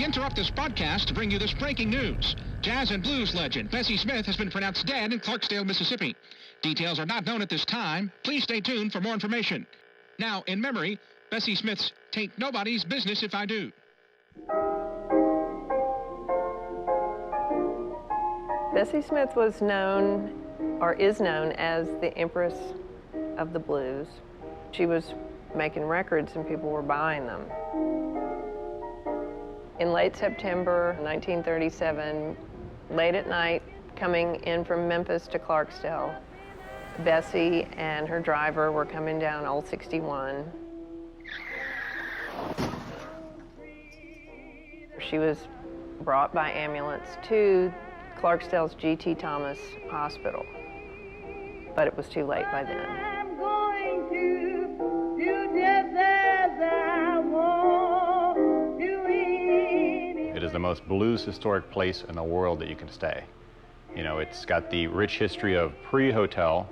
We interrupt this broadcast to bring you this breaking news. Jazz and blues legend Bessie Smith has been pronounced dead in Clarksdale, Mississippi. Details are not known at this time. Please stay tuned for more information. Now, in memory, Bessie Smith's "Tain't Nobody's Business If I Do." Bessie Smith was known, or is known, as the Empress of the Blues. She was making records and people were buying them. In late September 1937, late at night, coming in from Memphis to Clarksdale, Bessie and her driver were coming down Old 61. She was brought by ambulance to Clarksdale's G.T. Thomas Hospital, but it was too late by then. I'm going to do just as I want to. It is the most blues historic place in the world that you can stay. You know, it's got the rich history of pre-hotel,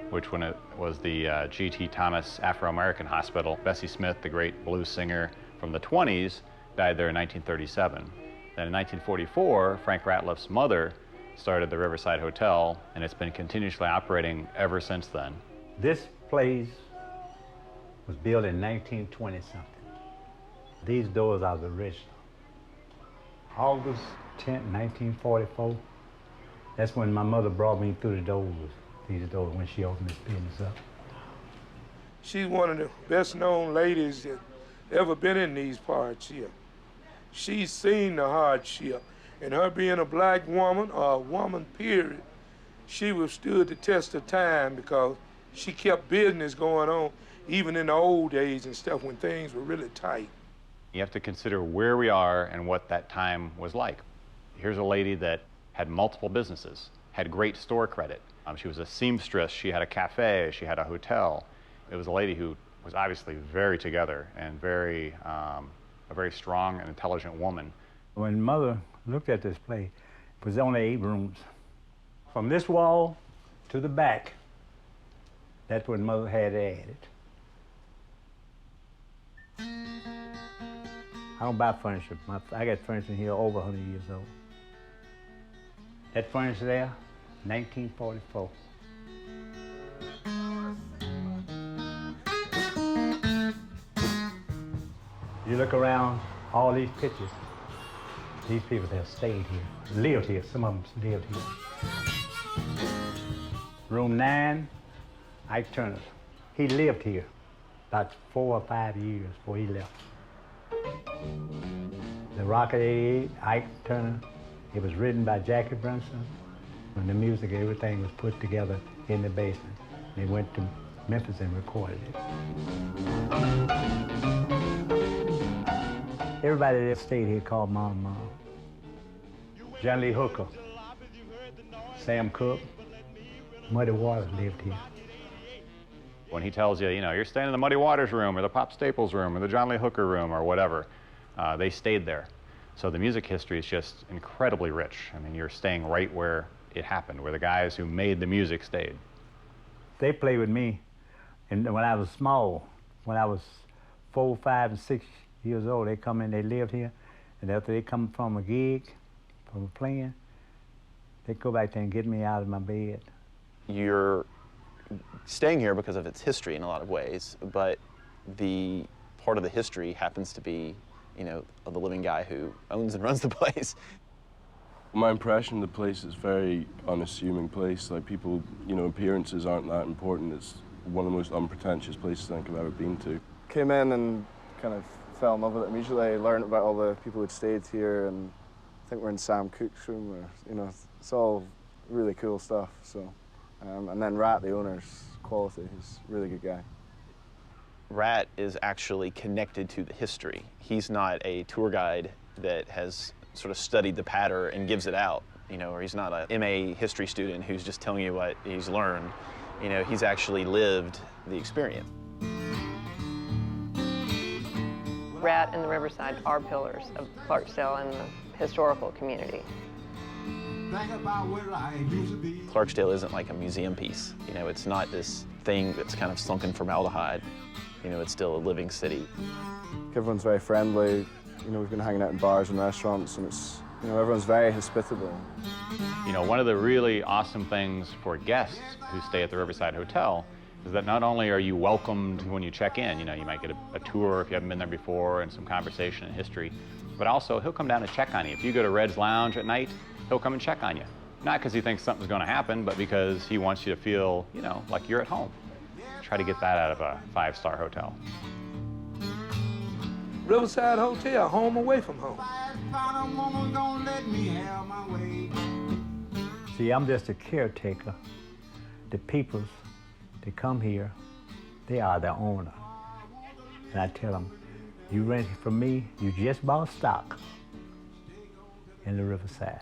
which when it was the G.T. Thomas Afro-American Hospital. Bessie Smith, the great blues singer from the 20s, died there in 1937. Then in 1944, Frank Ratliff's mother started the Riverside Hotel, and it's been continuously operating ever since then. This place was built in 1920-something. These doors are the original. August 10th, 1944, that's when my mother brought me through the doors, these doors, when she opened this business up. She's one of the best-known ladies that ever been in these parts here. She's seen the hardship, and her being a black woman, or a woman period, she withstood the test of time because she kept business going on, even in the old days and stuff when things were really tight. You have to consider where we are and what that time was like. Here's a lady that had multiple businesses, had great store credit. She was a seamstress, she had a cafe, she had a hotel. It was a lady who was obviously very together and a very strong and intelligent woman. When Mother looked at this place, it was only 8 rooms. From this wall to the back, that's what Mother had added. I don't buy furniture. I got furniture here over 100 years old. That furniture there, 1944. You look around, all these pictures, these people have stayed here, lived here, some of them lived here. Room 9, Ike Turner. He lived here about 4 or 5 years before he left. The Rocket 88, Ike Turner, it was written by Jackie Brunson. When the music, everything was put together in the basement. They went to Memphis and recorded it. Everybody that stayed here called Mom. John Lee Hooker, Sam Cooke, Muddy Waters lived here. When he tells you, you know, you're staying in the Muddy Waters room or the Pop Staples room or the John Lee Hooker room or whatever, they stayed there. So the music history is just incredibly rich. I mean, you're staying right where it happened, where the guys who made the music stayed. They played with me, and when I was small, when I was 4, 5, and 6 years old, they come in, they lived here, and after they come from a gig, from playing, they go back there and get me out of my bed. You're staying here because of its history in a lot of ways, but the part of the history happens to be, you know, of the living guy who owns and runs the place. My impression of the place is very unassuming place. Like people, you know, appearances aren't that important. It's one of the most unpretentious places I think I've ever been to. Came in and kind of fell in love with it immediately. I learned about all the people who'd stayed here, and I think we're in Sam Cooke's room, or, you know, it's all really cool stuff. So, and then Rat, the owner's quality, he's a really good guy. Rat is actually connected to the history. He's not a tour guide that has sort of studied the pattern and gives it out, you know, or he's not a MA history student who's just telling you what he's learned. You know, he's actually lived the experience. Rat and the Riverside are pillars of Clarksdale and the historical community. Clarksdale isn't like a museum piece. You know, it's not this thing that's kind of sunk in formaldehyde. You know, it's still a living city. Everyone's very friendly. You know, we've been hanging out in bars and restaurants, and it's, you know, everyone's very hospitable. You know, one of the really awesome things for guests who stay at the Riverside Hotel is that not only are you welcomed when you check in, you know, you might get a tour if you haven't been there before and some conversation and history, but also he'll come down and check on you. If you go to Red's Lounge at night, he'll come and check on you. Not because he thinks something's going to happen, but because he wants you to feel, you know, like you're at home. Try to get that out of a 5-star hotel. Riverside Hotel, home away from home. See, I'm just a caretaker. The peoples, they come here, they are the owner. And I tell them, you rent it from me, you just bought stock in the Riverside.